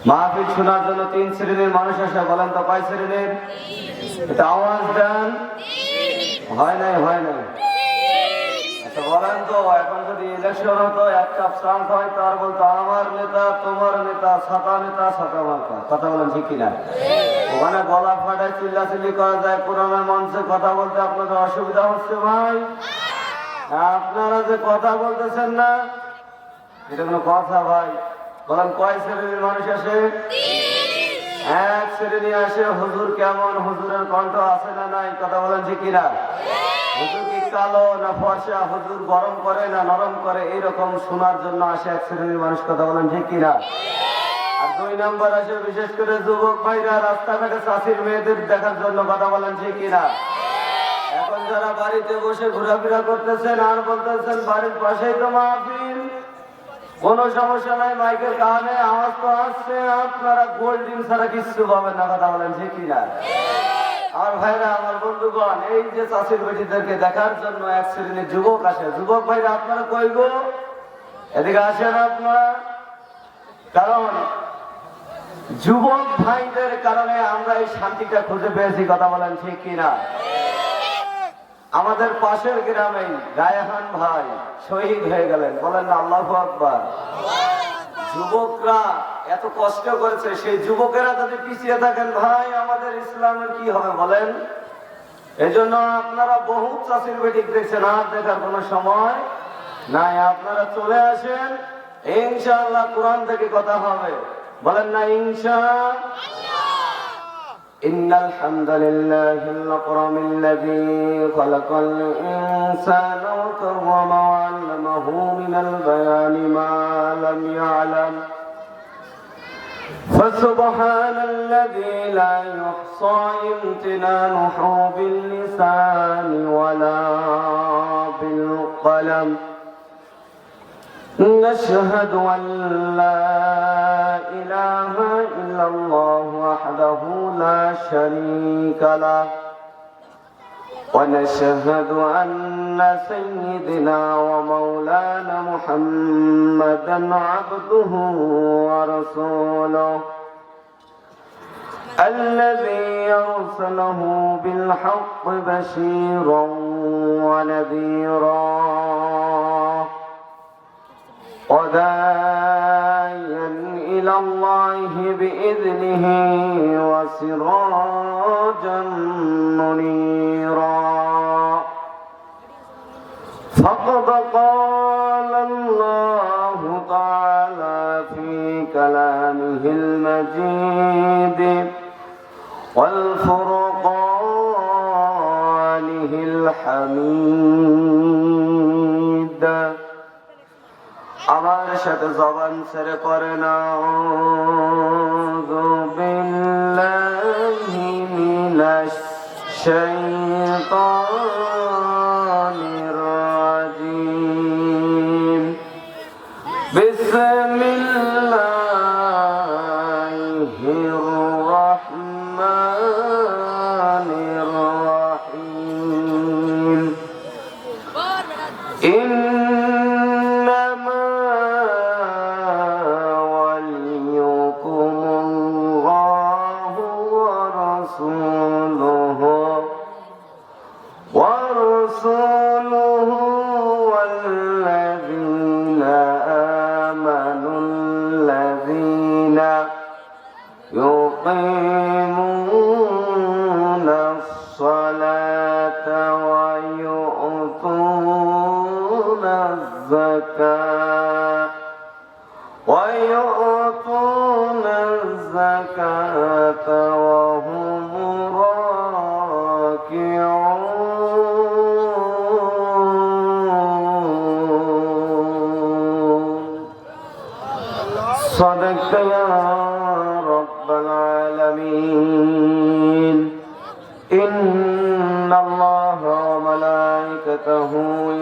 মাহফিল শোনার জন্য 3 শ্রেণীর মানুষ আসে, বলেন তো কয় শ্রেণীর? এটা আওয়াজ দেন। হয় নাই আচ্ছা বলেন তো, এখন যদি ইলেকশন হতো, এক কাপ চা খাওয়াইতো আর বলতো আমার নেতা, তোমার নেতা, ছাতা নেতা, ছাতা মার্কা, কথা বলেন ঠিক কিনা? ওখানে গলা ফাটায় চিল্লাচিল্লি করা যায়, কোরআনের মঞ্চে কথা বলতে আপনাদের অসুবিধা হচ্ছে ভাই? আপনারা যে কথা বলতেছেন না, এটা কোনো কথা ভাই? বলেন কয় শ্রেণীর মানুষ আসে? 1 শ্রেণী আসে। হুজুর কেমন? হুজুরের কণ্ঠ আছে না নাই? কথা বলেন ঠিক কিনা? হুজুর কি কালো না ফর্সা? হুজুর গরম করে না নরম করে? এইরকম শোনার জন্য আসে 1 শ্রেণীর মানুষ, কথা বলেন ঠিক কিনা? আর 2 নম্বর আসে বিশেষ করে যুবক ভাইরা রাস্তাঘাটে চাষির মেয়েদের দেখার জন্য, কথা বলেন ঠিক কিনা? এখন যারা বাড়িতে বসে ঘোরাফেরা করতেছেন আর বলতেছেন বাড়ির পাশেই তো মাহফিল, কোনো সমস্যা নাই, মাইকের কানে আওয়াজ তো আসছে, আপনারা গোল্ড ড্রিঙ্ক ছাড়া কিচ্ছু পাবেন না, কথা বলেন ঠিক কিনা? আর ভাইরা, আমার বন্ধুগণ, এই যে চাষির বেটিদেরকে দেখার জন্য 1 শ্রেণীর যুবক আসে। যুবক ভাইরা আপনারা কই গো? এদিকে আসেন আপনারা। কারণ যুবক ভাইদের কারণে আমরা এই শান্তিটা খুঁজে পেয়েছি, কথা বলেন ঠিক কিনা? আমাদের পাশের গ্রামে রায়হান ভাই শহীদ হয়ে গেলেন, বলেন না আল্লাহু আকবার। যুবকরা এত কষ্ট করেছে, সেই যুবকেরা যদি পিছিয়ে থাকেন ভাই, আমাদের ইসলামের কি হবে বলেন? এই জন্য আপনারা বহু চাষির বেটি দেখছেন, আর দেখার কোনো সময় নাই। আপনারা চলে আসেন, ইনশাআল্লাহ কোরআন থেকে কথা হবে, বলেন না ইনশাআল্লাহ। إن الحمد لله الأكرم الذي خلق الإنسان وكرمه وعلمه من البيان ما لم يعلم فسبحان الذي لا يحصى امتنانه باللسان ولا بالقلم نشهد أن لا إله إلا الله وحده لا شريك له ونشهد أن سيدنا ومولانا محمدا عبده ورسوله الذي أرسله بالحق بشيرا ونذيرا وداعيا إلى الله بإذنه وسراجا منيرا فقد قال الله تعالى في كلامه المجيد والفرقانه الحميد আমার সাথে জবান ছেড়ে করেন আউযু বিল্লাহি মিনাশ শাইতানির রাজিম বিসমিল্লাহির রাহমানির রাহিম ورسوله والذين آمنوا الذين يقيمون الصلاة ويؤتون الزكاة وهم راكعون صدقت يا رب العالمين إن الله وملائكته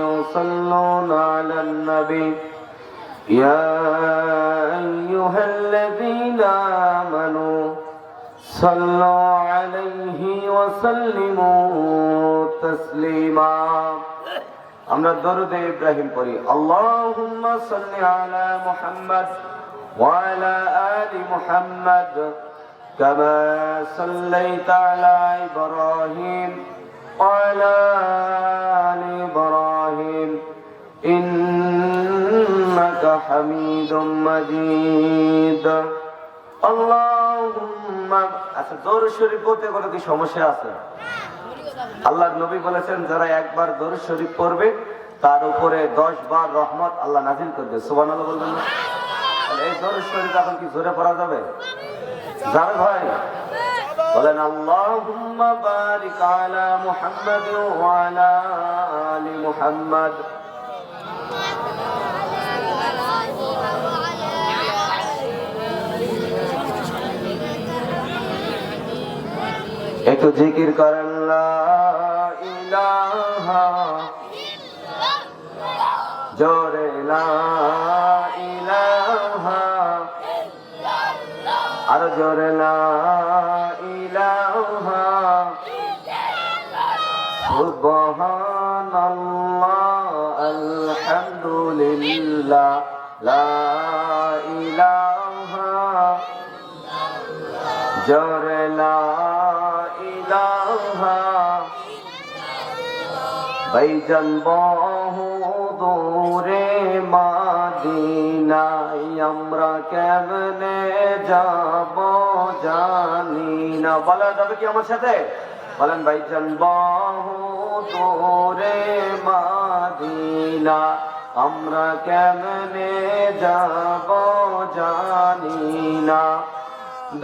يصلون على النبي يا أيها الذين آمنوا صلوا عليه وسلموا تسليما আমরা দরুদ ইব্রাহিম পড়ি। আল্লাহুম্মা সাল্লি আলা মুহাম্মদ وعلى آل محمد كما صليت على إبراهيم وعلى آل إبراهيم إنك حميد مجيد اللهم আচ্ছা দরুদ শরীফ পড়তে কোনো কি সমস্যা আছে? আল্লাহর নবী বলেছেন যারা একবার দরুদ শরীফ পড়বে তার উপরে 10 বার রহমত আল্লাহ নাযিল করবে। সুবহানাল্লাহ বলবেন না? এই দরুদ শরীফ এখন কি জোরে পড়া যাবে? যাবে ভাই? বলেন আল্লাহুম্মা বারিক আলা মুহাম্মাদ ওয়া আলা আলি মুহাম্মাদ। একটু জিকির করেন লা ইলাহা জোরে লা ইলাহা আর জোরে লা ইলাহা সুবহানাল্লাহ আলহামদুলিল্লাহ লা ইলাহা জোরে লা ইলাহা ভাইজান বহু দূরে মদিনায় আমরা কেমনে যাব জানি না। বলা যাবে কি আমার সাথে? বলেন ভাইজান বহু দূরে মদিনা আমরা কেমনে যাব জানি না।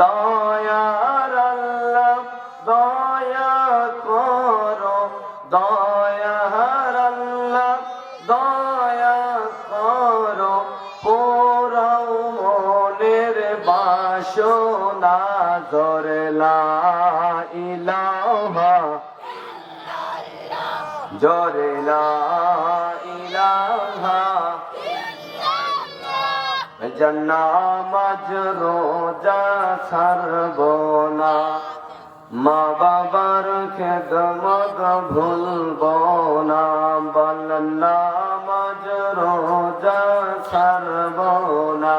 দয়ার আল্লাহ দয়া করো দয়ার আল্লাহ দয়া করো পুরাও মনের বাসনা জোরে লা ইলাহা জোরে লা ইলাহা নামাজ রোজা ছাড়ব না মা বাবার খেদমত ভুলব না। বলেন নামাজ রোজা ছাড়ব না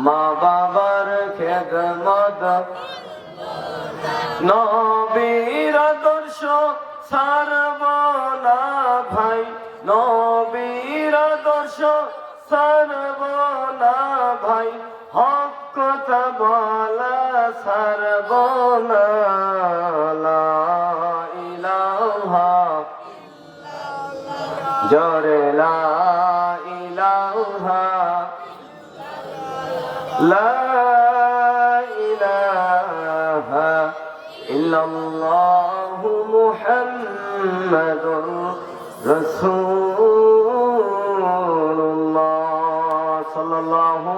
মা বাবার খেদমত নবীর আদর্শ ছাড়ব না ভাই নবীর আদর্শ ছাড়ব না ভাই হক কথা বলা ছাড়ব না। লা ইলাহা জোরে লা ইলাহা লা ইলাহা ইল্লাল্লাহু মুহাম্মাদুর রাসূলুল্লাহ সাল্লাল্লাহু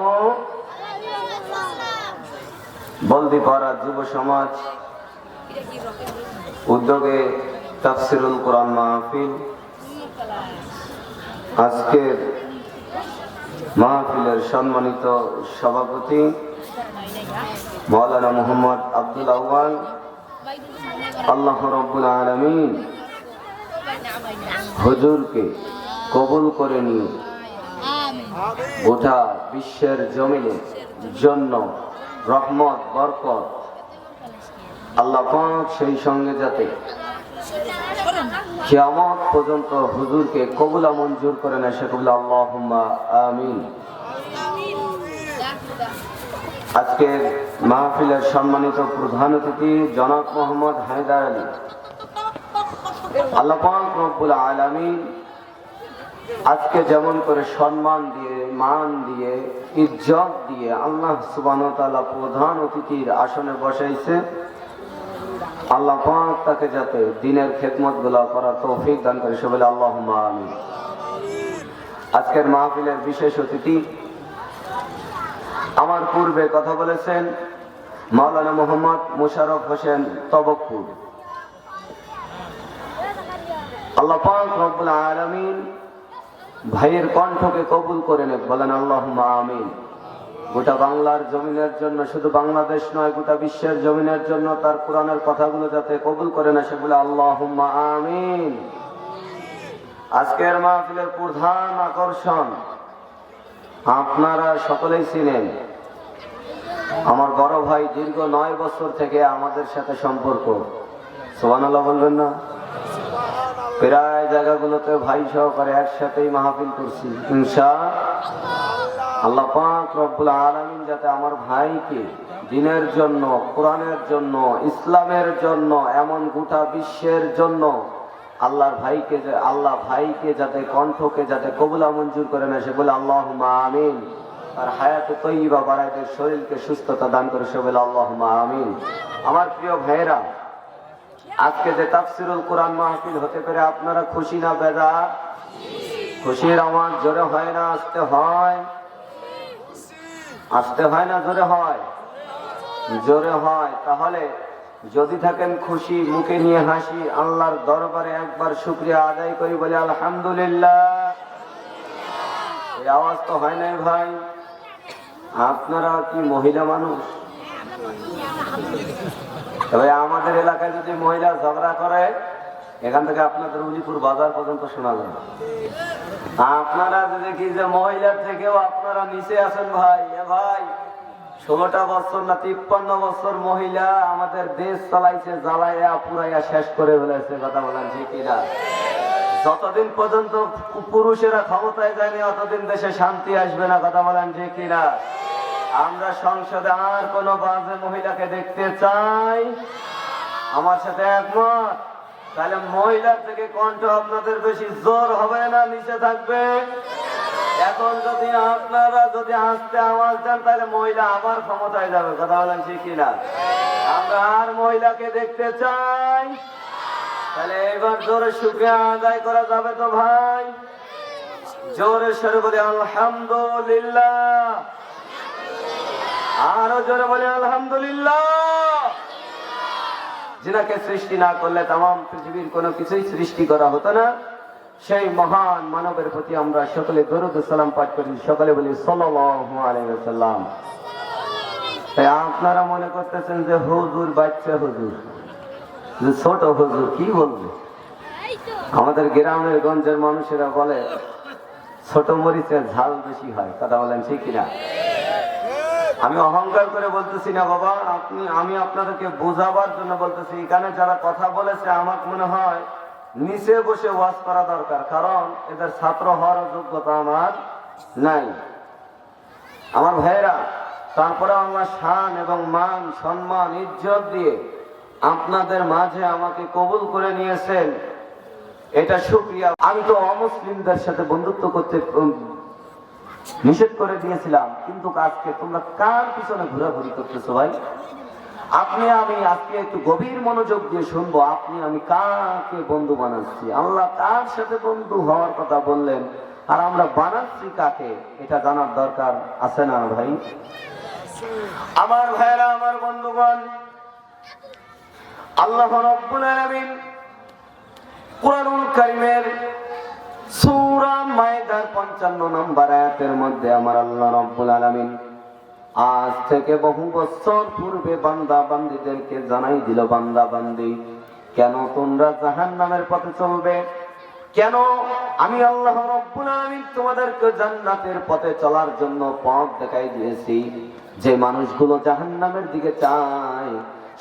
বলদিপাড়া যুব সমাজ উদ্যোগে তাফসিরুল কোরআন মাহফিল। আজকের মাহফিলের সম্মানিত সভাপতি মাওলানা মোহাম্মদ আব্দুল আউয়াল আল্লাহ রাব্বুল আলামিন হুজুরকে কবুল করে নিয়ে গোটা বিশ্বের জমিনের জন্য রহমত বরকত আল্লাহ পাক সেই সঙ্গে যাতে কিয়ামত পর্যন্ত হুজুরকে কবুল মঞ্জুর করে নেয় সে কবুল আল্লাহুম্মা আমিন। আজকের মাহফিলের সম্মানিত প্রধান অতিথি জনাব মোহাম্মদ হায়দার আলী আল্লাহ পাক রব্বুল আলামিন আজকে যেমন করে সম্মান দিয়ে মান দিয়ে ইজ্জত দিয়ে আল্লাহ সুবহানাহু ওয়া তাআলা প্রধান অতিথির আসনে বসাইছে আল্লাহ পাক তাকে যাতে দ্বীনের খেদমত গুলো করার তৌফিক দান করে সে বলে আল্লাহুম্মা আমিন। আজকের মাহফিলের বিশেষ অতিথি আমার পূর্বে কথা বলেছেন মাওলানা মোহাম্মদ মোশাররফ হোসেন তবকপুর। আল্লাহ পাক রব্বুল আলামিন ভাইয়ের কণ্ঠকে কবুল করে নেন, বলেন আল্লাহুম্মা আমিন। গোটা বাংলার জমিনের জন্য, শুধু বাংলাদেশ নয় গোটা বিশ্বের জমিনের জন্য তার কোরআনের কথাগুলো যাতে কবুল করে না সেগুলো আল্লাহুম্মা আমিন। আজকের মাহফিলের প্রধান আকর্ষণ আপনারা সকলেই ছিলেন আমার বড় ভাই, দীর্ঘ 9 বছর থেকে আমাদের সাথে সম্পর্ক। সুবহানাল্লাহ বলবেন না? প্রায় জায়গাগুলোতে ভাই সহকারে একসাথেই মাহফিল করছি। ইনশাআল্লাহ পাক রব্বুল আলামিন যাতে আমার ভাইকে দ্বীনের জন্য, কোরআনের জন্য, ইসলামের জন্য, এমন গোটা বিশ্বের জন্য আল্লাহ ভাইকে যাতে কণ্ঠকে যাতে কবুলা মঞ্জুর করে না, সে বলে আল্লাহুম্মা আমিন। আর হায়াতে তৈয়বা বাড়ায় দেয়, শরীরকে সুস্থতা দান করে, সে বলে আল্লাহুম্মা আমিন। আমার প্রিয় ভাইয়েরা, আজকে যে তাফসিরুল কোরআন মাহফিল হতে পেরে আপনারা খুশি না বেজার? খুশির আওয়াজ জোরে হয় না আসতে হয়? আসতে হয় না জোরে হয়? জোরে হয়। তাহলে যদি থাকেন খুশি, মুখে নিয়ে হাসি, আল্লাহর দরবারে একবার শুকরিয়া আদায় করি, বলি আলহামদুলিল্লাহ। এই আওয়াজ তো হয় নাই ভাই? আপনারা কি মহিলা মানুষ? তবে আমাদের এলাকায় যদি মহিলা ঝগড়া করে, এখান থেকে আপনাদের উলিপুর বাজার পর্যন্ত শোনা যায়। আপনারা যদি কি যে মহিলার থেকেও আপনারা নিচে আছেন ভাই। এ ভাই, 16টা বছর না 53 বছর মহিলা আমাদের দেশ চালাইছে, জ্বালাইয়া পুরাইয়া শেষ করে ফেলেছে। কথা বলেন ঠিক কিনা? যতদিন পর্যন্ত পুরুষেরা ক্ষমতায় যায়নি, অতদিন দেশে শান্তি আসবে না। কথা বলেন ঠিক কিনা? আমরা সংসদে আর কোন বাজে মহিলাকে দেখতে চাই? আমার সাথে একমত? তাহলে মহিলার থেকে কণ্ঠ আপনাদের বেশি জোর হবে না নিচে থাকবে? এখন যদি আপনারা যদি আসতে আওয়াজ দেন, তাহলে মহিলা আবার ক্ষমতায় যাবে। কথা বলেন ঠিক কিনা? আমরা আর মহিলাকে দেখতে চাই? তাহলে এবার জোরে শুকরিয়া আদায় করা যাবে তো ভাই? জোরে সরে বলি আলহামদুলিল্লাহ। আরো জোরে বলি আলহামদুলিল্লাহ। যিনাকে সৃষ্টি না করলে তামাম পৃথিবীর কোনো কিছুই সৃষ্টি করা হতো না, সেই মহান মানবের প্রতি আমরা সকলে দরুদ ও সালাম পাঠ করি। সকলে বলি সাল্লাল্লাহু আলাইহি ওয়াসাল্লাম। তাই আপনারা মনে করতেছেন যে হুজুর বাচ্চা হুজুর, যে ছোট হুজুর, কি বলবে? আমাদের গ্রামের গঞ্জের মানুষেরা বলে ছোট মরিচের ঝাল বেশি হয়। কথা বলেন ঠিক কিনা? আমি অহংকার করে বলতেছি না বাবা, আমি আপনাদেরকে বোঝাবার জন্য বলতেছি। এখানে যারা কথা বলেছে, আমার মনে হয় নিচে বসে ওয়াজ করা দরকার, কারণ এদের ছাত্র হওয়ার যোগ্যতা আমার নাই। আমার ভাইয়েরা, তারপরে আমার শান এবং মান, সম্মান, ইজ্জত দিয়ে আপনাদের মাঝে আমাকে কবুল করে নিয়েছেন, এটা শুকরিয়া। আমি তো অমুসলিমদের সাথে বন্ধুত্ব করতে নিষেধ করে দিয়েছিলাম, কিন্তু আজকে তোমরা কার পিছনে ঘোরাঘুরি করতেছো ভাই? আমি আজকে একটু গভীর মনোযোগ দিয়ে শুনবো, আমি কাকে বন্ধু বানাচ্ছি? আল্লাহ কার সাথে বন্ধু হওয়ার কথা বললেন, আর আমরা বানাচ্ছি কাকে, এটা জানার দরকার আছে না ভাই? আমার ভাইরা, আমার বন্ধুগণ, আল্লাহ রাব্বুল আলামিন কুরআনুল কারীমের সূরা মায়েদার 55 নম্বর আয়াতের মধ্যে আমার আল্লাহ রাব্বুল আলামিন আজ থেকে বহু বছর পূর্বে বান্দা বান্দীদেরকে জানাই দিল, বান্দা বান্দী, কেন তোমরা জাহান্নামের পথে চলবে? কেন আমি আল্লাহ রাব্বুল আলামিন তোমাদেরকে জান্নাতের পথে চলার জন্য পথ দেখাই দিয়েছি। যে মানুষগুলো জাহান্নামের দিকে চায়,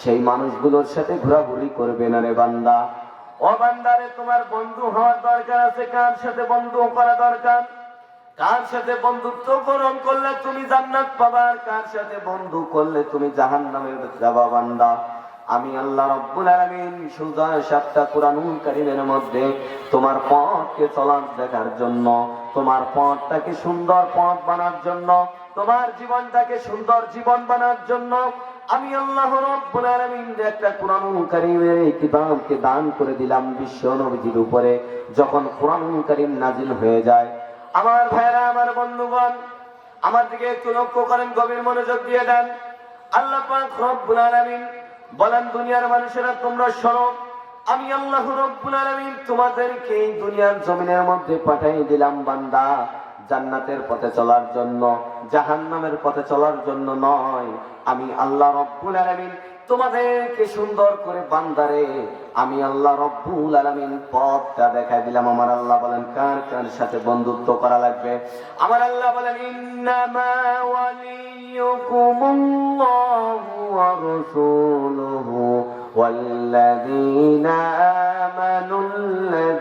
সেই মানুষগুলোর সাথে ঘোরাঘুরি করবে না রে বান্দা। ও বান্দারে, তোমার বন্ধু হওয়ার দরকার আছে। কার সাথে বন্ধু করা দরকার? কার সাথে বন্ধুত্ব গ্রহণ করলে তুমি জান্নাত পাবা, আর কার সাথে বন্ধু করলে তুমি জাহান্নামে যাবা বান্দা? আমি আল্লাহ রাব্বুল আলামিন সুজা 7টা কুরআনুল কারীমের মধ্যে তোমার পথকে চলার দেখার জন্য, তোমার পথটাকে সুন্দর পথ বানার জন্য, তোমার জীবনটাকে সুন্দর জীবন বানার জন্য আমি আল্লাহ রাব্বুল আলামিন একটা কুরআনুল কারীমের এই কিতাবকে দান করে দিলাম বিশ্ব নবীর উপরে। যখন কুরআনুল কারীম নাজিল হয়ে যায়, আমার ভাইরা, আমার বন্ধুগণ, আমার দিকে একটু লক্ষ্য করেন, গভীর মনোযোগ দিয়ে দেন। আল্লাহ পাক রব্বুল আলামিন বলেন, দুনিয়ার মানুষেরা তোমরা শোনো, আমি আল্লাহ রাব্বুল আলামিন তোমাদেরকে এই দুনিয়ার জমিনের মধ্যে পাঠিয়ে দিলাম বান্দা, জান্নাতের পথে চলার জন্য, জাহান্নামের পথে চলার জন্য নয়। আমি আল্লাহ রাব্বুল আলামিন তোমাদেরকে সুন্দর করে বান্দারে আমি আল্লাহ রব্বুল আলামিন পথটা দেখাই দিলাম। আমার আল্লাহ বলেন কার কার সাথে বন্ধুত্ব করা লাগবে। আমার আল্লাহ বলেন ইন্নামা ওয়ালিয়ুকুমুল্লাহু ওয়া রাসূলুহু ওয়াল্লাযীনা আমানুল্লাযীনা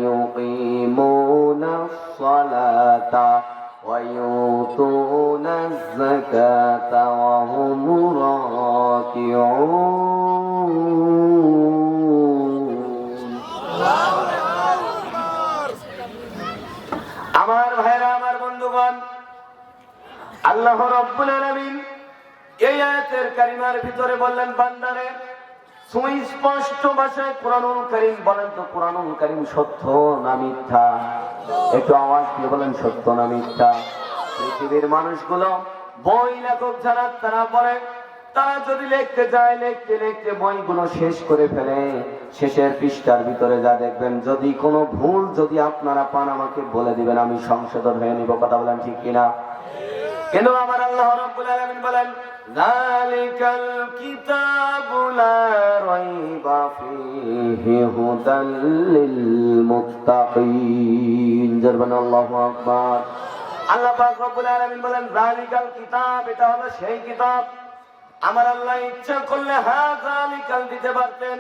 ইউকিমুনাস সালাতা ويؤتون الزكاة وهم راكعون আমার ভাইরা আমার বন্ধুগণ, আল্লাহ রাব্বুল আলামিন এই আয়াতের কারিমার ভিতরে বললেন বান্দারে সুস্পষ্ট ভাষায় কুরআনুল কারীম বলেন তো কুরআনুল কারীম সত্য না মিথ্যা? একটু আওয়াজ দিয়ে বলেন সত্য না মিথ্যা? পৃথিবীর মানুষগুলো বই লেখক যারা তারা বলে, তারা যদি লিখতে যায় লিখতে লিখতে বইগুলো শেষ করে ফেলে, শেষের পৃষ্ঠার ভিতরে যা দেখবেন যদি কোনো ভুল যদি আপনারা পান আমাকে বলে দিবেন, আমি সংশোধন হয়ে নিব। কথা বলেন ঠিক কিনা? কিন্তু আমার আল্লাহ রাব্বুল আলামিন বলেন যালিকাল কিতাবু লা রাইবা ফীহি হুদাল লিল মুত্তাকিন। জরবান আল্লাহু আকবার। আল্লাহ পাক রব্বুল আলামিন বলেন যালিকাল কিতাব, এটা হলো সেই কিতাব। আমার আল্লাহ ইচ্ছা করলে যালিকাল দিতে পারতেন,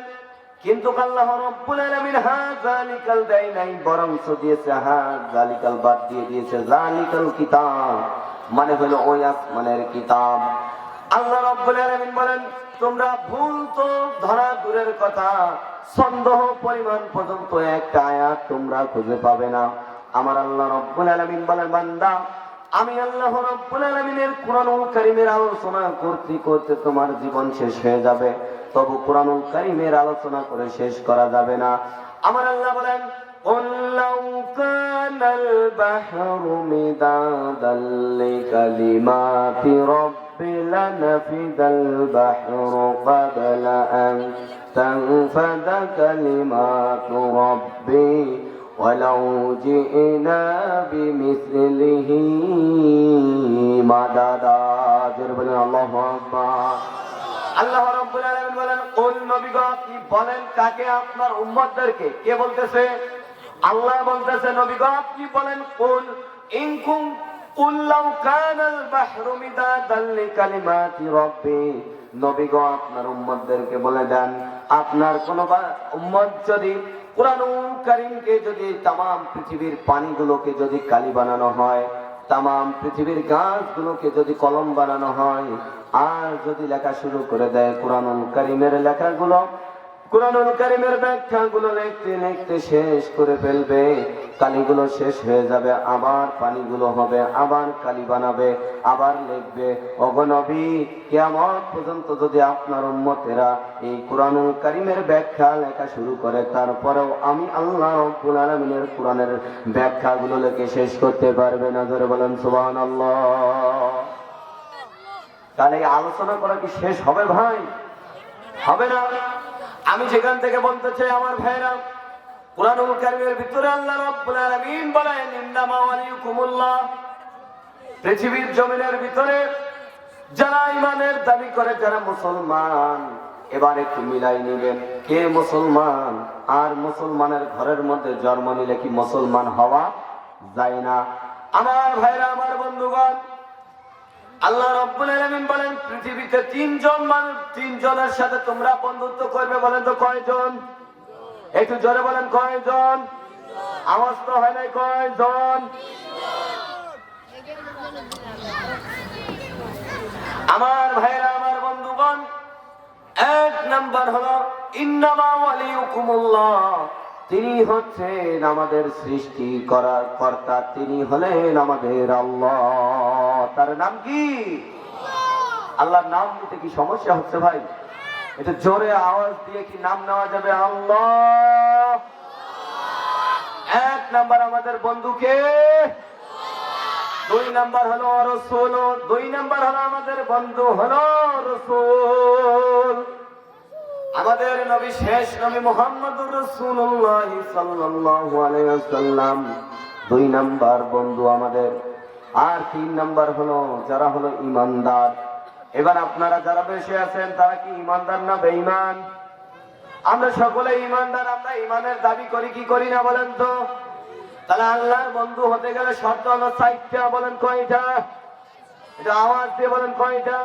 কিন্তু আল্লাহ রাব্বুল আলামিন যালিকাল দেয় নাই, বরং দিয়েছে যালিকাল বাদ দিয়ে দিয়েছে যালিকাল কিতাব, মানে হলো ওই আসমানের কিতাব। আল্লাহ রাব্বুল আলামিন বলেন তোমরা ভুল তো ধরা দূরের কথা, সন্দেহ পরিমাণ পর্যন্ত একটা আয়াত তোমরা খুঁজে পাবে না। আমার আল্লাহ রাব্বুল আলামিন বলেন বান্দা আমি আল্লাহ রাব্বুল আলামিনের কুরআনুল কারীমের আলোচনা করতে করতে তোমার জীবন শেষ হয়ে যাবে, তবু কুরআনুল কারীমের আলোচনা করে শেষ করা যাবে না। আমার আল্লাহ বলেন قُلْ لَوْ كَانَ الْبَحْرُ مِدَادًا لِكَلِمَاتِ رَبِّي لَنَفِدَ الْبَحْرُ قَبْلَ أَنْ تَنْفَدَ كَلِمَاتُ رَبِّي وَلَوْ جِئْنَا بِمِثْلِهِ مَدَدًا। আল্লাহু আকবার। আল্লাহ রাব্বুল আলামিন বলেন কুল নবী গো আপনি বলেন কাকে? আপনার উম্মতদেরকে। কে বলতেছে? আল্লাহ বলতেছে নবী গো আপনি বলেন কুল ইনকুম কুল লাউ কানাল বাহরু মিদাদান লিকালিমাতি রাব্বি। নবী গো আপনার উম্মতদেরকে বলে দেন আপনার কোন উম্মত যদি কুরআনুল কারীমকে যদি तमाम পৃথিবীর পানিগুলোকে যদি কালি বানানো হয়, तमाम পৃথিবীর গাছগুলোকে যদি কলম বানানো হয়, আর যদি লেখা শুরু করে দেয় কুরআনুল কারীমের লেখাগুলো, কুরআনুল কারীমের ব্যাখ্যাগুলো লিখতে লিখতে শেষ করে ফেলবে, কালিগুলো শেষ হয়ে যাবে, আবার পানিগুলো হবে, আবার কালি বানাবে, আবার লিখবে। ওগো নবী কিয়ামত পর্যন্ত যদি আপনার উম্মতেরা এই কুরআনুল কারীমের ব্যাখ্যা লেখা শুরু করে, তারপরেও আমি আল্লাহ রাব্বুল আলামিনের কুরআনের ব্যাখ্যাগুলো লিখে শেষ করতে পারবে না। জোরে বলেন সুবহানাল্লাহ। তাহলে আলোচনা করা কি শেষ হবে ভাই? হবে না। আমি সেখান থেকে বলতে চাই আমার ভাইরা, কুরআনুল কারীমের ভিতরে আল্লাহ রাব্বুল আলামিন বলেন ইন্নামা ওয়ালিয়ুকুমুল্লাহ। পৃথিবীর জমিনের ভিতরে যারা ঈমানের দাবি করে, যারা মুসলমান, এবার একটু মিলাই নেবেন কে মুসলমান আর মুসলমানের ঘরের মধ্যে জন্ম নিলে কি মুসলমান হওয়া যায় না? আমার ভাইরা আমার বন্ধুগণ, আল্লাহ রাব্বুল আলামিন বলেন পৃথিবীতে তিনজন মানুষ, তিনজনের সাথে তোমরা বন্ধুত্ব করবে। বলেন তো কয়জন? একটু জোরে বলেন কয়জন? আওয়াজ তো হয় নাই। কয়জন? আমার ভাইরা আমার বন্ধুগণ, এক নাম্বার হলো ইন্নামা ওয়ালিয়ুকুমুল্লাহ। তিনি হচ্ছেন আমাদের সৃষ্টি করার কর্তা, তিনি হলেন আমাদের আল্লাহ। তার নাম কি? আল্লাহর নাম নিতে কি সমস্যা হচ্ছে ভাই? এটা জোরে আওয়াজ দিয়ে কি নাম নেওয়া যাবে? আল্লাহ। এক নাম্বার আমাদের বন্ধুকে, দুই নাম্বার হলো রাসূল, দুই নাম্বার হলো আমাদের বন্ধু হলো রাসূল। আমাদের নবী শেষ নবী মুহাম্মদুর রাসূলুল্লাহ সাল্লাল্লাহু আলাইহি ওয়াসাল্লাম দুই নাম্বার বন্ধু আমাদের। আর তিন নাম্বার হলো যারা হলো ঈমানদার। এবার আপনারা যারা বসে আছেন তারা কি ইমানদার না বেঈমান? আমরা সকলে ইমানদার। আমরা ইমানের দাবি করি কি করি না বলেন তো? তাহলে আল্লাহর বন্ধু হতে গেলে শর্ত হলো 4টা। বলেন কয়টা? এটা আওয়াজ দিয়ে বলেন কয়টা?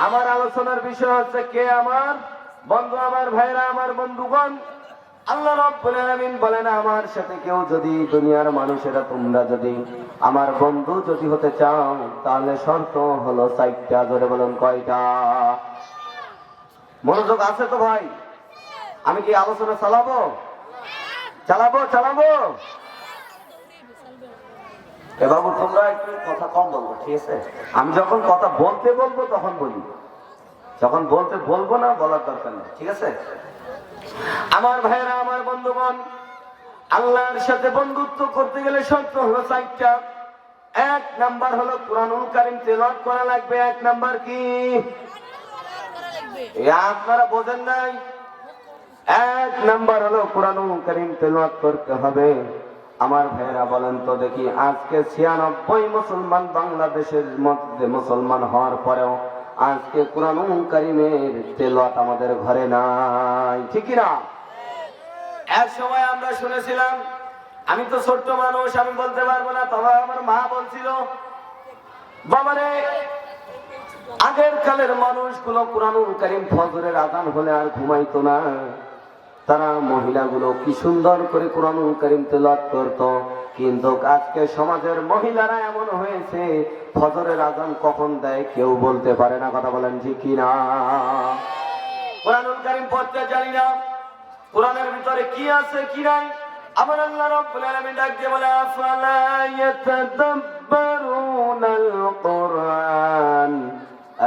আমার আলোচনার বিষয় হচ্ছে কে আমার বন্ধু, আমার ভাইরা, আমার বন্ধুগণ। আল্লাহ রাব্বুল আলামিন বলেন, আমার সাথে কেউ যদি, দুনিয়ার মানুষেরা তোমরা যদি আমার বন্ধু যদি হতে চাও তাহলে শর্ত হলো 4টা। জোরে বলেন কয়টা? মনোযোগ আছে তো ভাই? আমি কি আলোচনা চালাবো? এ বাবু, তোমরা একটু কথা কম বলবো, ঠিক আছে? আমি যখন কথা বলতে বলবো তখন বলি, যখন বলতে বলবো না বলার দরকার নেই, ঠিক আছে? আমার ভাইরা, আমার বন্ধুগণ, আল্লাহর সাথে বন্ধুত্ব করতে গেলে শর্ত হলো 4টা। 1 নাম্বার হলো কুরআনুল কারীম তেলাওয়াত করা লাগবে। 1 নাম্বার কি? আপনারা বোঝেন নাই? 1 নাম্বার হলো কুরআনুল কারীম তেলাওয়াত করতে হবে। আমার ভাইরা বলেন তো দেখি, আজকে 96 মুসলমান বাংলাদেশের মধ্যে মুসলমান হওয়ার পরেও আজকে কুরআনুল কারীমের তেলাওয়াত আমাদের ঘরে নাই, ঠিক না? এক সময় আমরা শুনেছিলাম, আমি তো ছোট্ট মানুষ, আমি বলতে পারবো না, তবে আমার মা বলছিল, বাবারে আগের কালের মানুষগুলো কুরআনুল কারীম ফজরের আযান হলে আর ঘুমাইতো না। তারা মহিলাগুলো কি সুন্দর করে কুরআনুল কারীম তেলাওয়াত করত। কিন্তু আজকে সমাজের মহিলারা এমন হয়েছে, ফজরের আযান কখন দেয় কেউ বলতে পারে না। কথা বলেন ঠিক কি না? কুরআনুল কারীম পড়তে জানি না, কোরআনের ভিতরে কি আছে কি নাই। আমার আল্লাহ রাব্বুল আলামিন ডাক দিয়ে বলে, আফালা ইয়াতাদাব্বারুনাল কুরআন